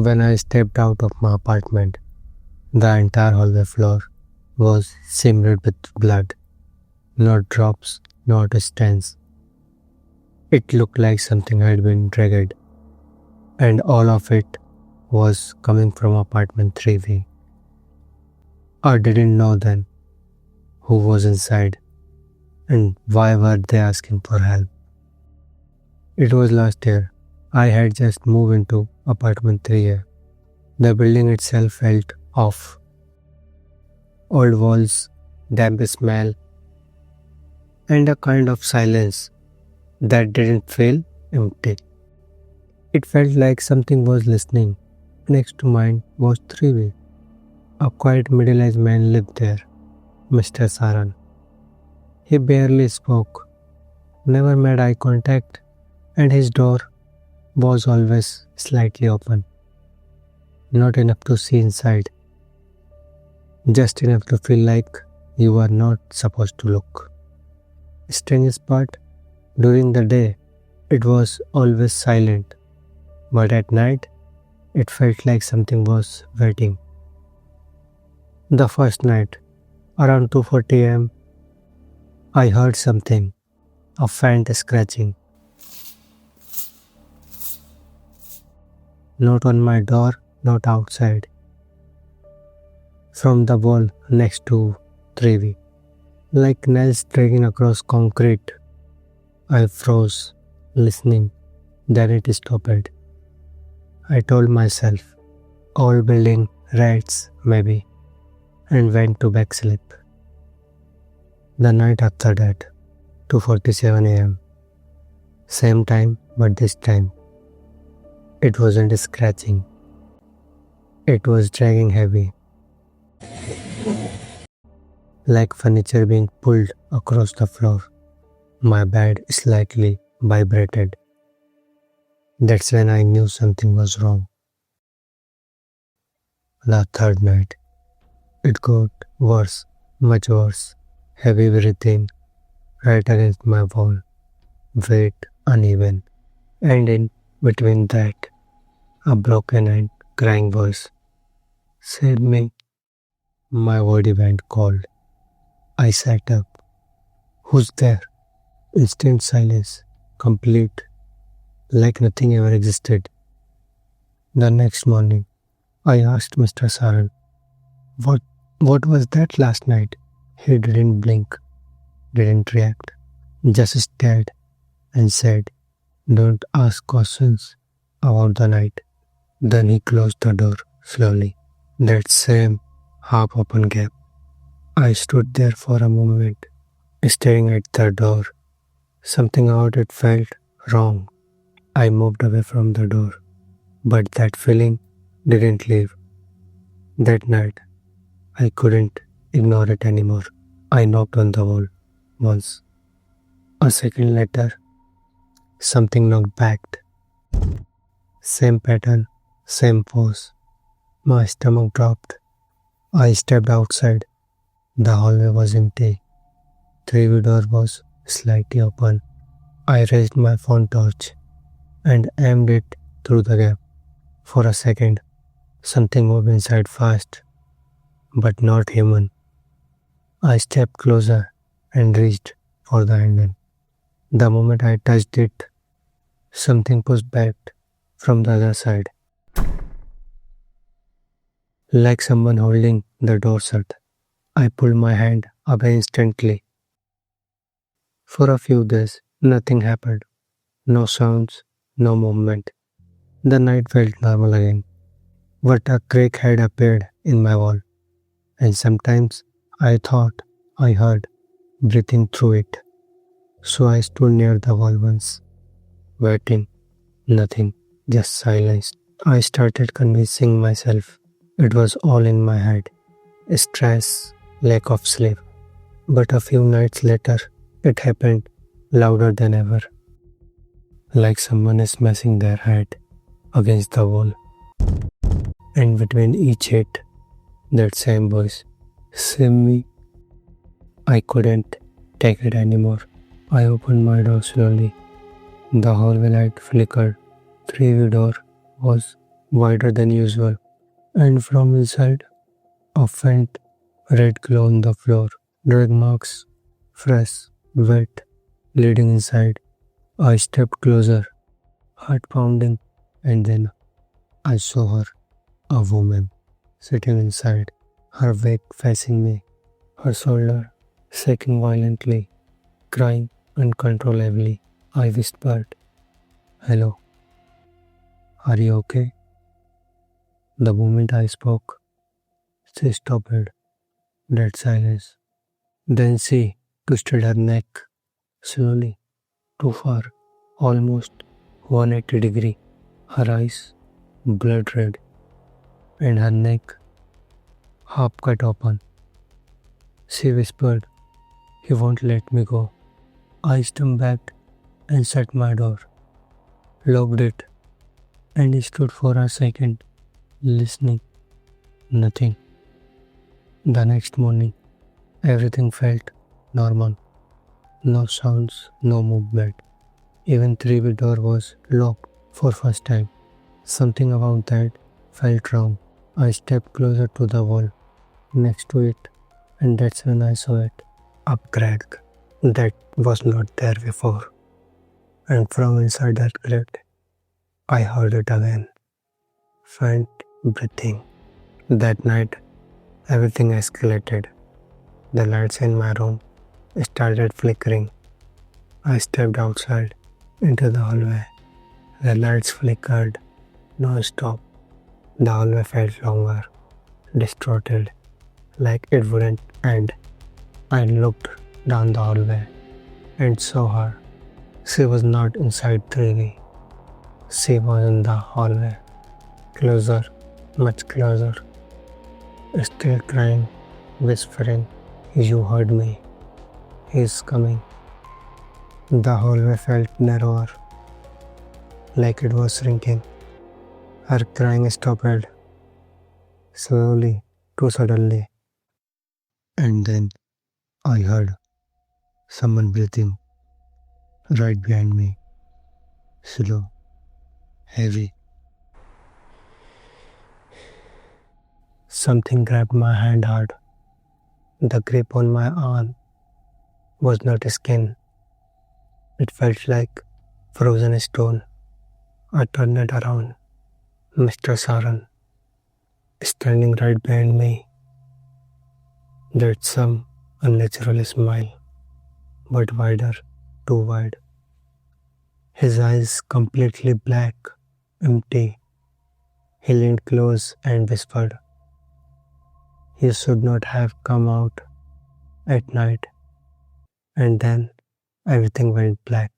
When I stepped out of my apartment, the entire hallway floor was smeared with blood. Not drops, not stains. It looked like something had been dragged, and all of it was coming from apartment 3B. I didn't know then who was inside and why were they asking for help. It was last year. I had just moved into apartment 3A. The building itself felt off. Old walls, damp smell, and a kind of silence that didn't feel empty. It felt like something was listening. Next to mine was 3B. A quiet middle-aged man lived there, Mr. Saran. He barely spoke, never made eye contact, and his door was always slightly open. Not enough to see inside, just enough to feel like you were not supposed to look. Strangest part, during the day, it was always silent, but at night, it felt like something was waiting. The first night, around 2:40 am, I heard something, a faint scratching. Not on my door, not outside. From the wall next to 3B, like nails dragging across concrete. I froze, listening. Then it stopped. I told myself, old building, rats, maybe, and went to back sleep. The night after that, 2:47 am. Same time, but this time, it wasn't scratching. It was dragging heavy, like furniture being pulled across the floor. My bed slightly vibrated. That's when I knew something was wrong. The third night, it got worse, much worse. Heavy breathing right against my wall, weight uneven, and in between that, a broken and crying voice. Save me. My body went cold. I sat up. Who's there? Instant silence, complete, like nothing ever existed. The next morning, I asked Mr. Saran, what was that last night? He didn't blink, didn't react, just stared and said, don't ask questions about the night. Then he closed the door slowly. That same half-open gap. I stood there for a moment, staring at the door. Something about it felt wrong. I moved away from the door, but that feeling didn't leave. That night, I couldn't ignore it anymore. I knocked on the wall once. A second later, something knocked back. Same pattern, same pose. My stomach dropped. I stepped outside. The hallway was empty. 3B door was slightly open. I raised my phone torch and aimed it through the gap. For a second, something moved inside fast, but not human. I stepped closer and reached for the handle. The moment I touched it, something pushed back from the other side, like someone holding the door shut. I pulled my hand away instantly. For a few days, nothing happened. No sounds, no movement. The night felt normal again. But a crack had appeared in my wall, and sometimes I thought I heard breathing through it. So I stood near the wall once, waiting. Nothing, just silence. I started convincing myself it was all in my head. Stress, lack of sleep. But a few nights later, it happened louder than ever. Like someone is smashing their head against the wall. And between each hit, that same voice, save me. I couldn't take it anymore. I opened my door slowly. The hallway light flickered. 3B door was wider than usual, and from inside, a faint red glow on the floor. Drag marks, fresh, wet, leading inside. I stepped closer, heart pounding, and then I saw her, a woman, sitting inside, her back facing me, her shoulder shaking violently, crying uncontrollably. I whispered, "Hello, are you okay?" The moment I spoke, she stopped, dead silence. Then she twisted her neck slowly, too far, almost 180 degree. Her eyes blood red, and her neck half cut open. She whispered, "He won't let me go." I stepped back and shut my door, locked it, and stood for a second, listening. Nothing. The next morning, everything felt normal. No sounds, no movement. Even three-way door was locked for first time. Something about that felt wrong. I stepped closer to the wall next to it, and that's when I saw it. A crack that was not there before. And from inside that crack, I heard it again. Faint breathing. That night, everything escalated. The lights in my room started flickering. I stepped outside into the hallway. The lights flickered non-stop. The hallway felt longer, distorted, like it wouldn't end. I looked down the hallway and saw her. She was not inside 3D. She was in the hallway, closer, much closer, still crying, whispering, "You heard me. He's coming." The hallway felt narrower, like it was shrinking. Her crying stopped, slowly, too suddenly. And then I heard someone breathing right behind me, slow, heavy. Something grabbed my hand hard. The grip on my arm was not skin. It felt like frozen stone. I turned it around. Mr. Saran, standing right behind me. That some unnatural smile, but wider, too wide. His eyes completely black, empty. He leaned close and whispered, "You should not have come out at night." And then everything went black.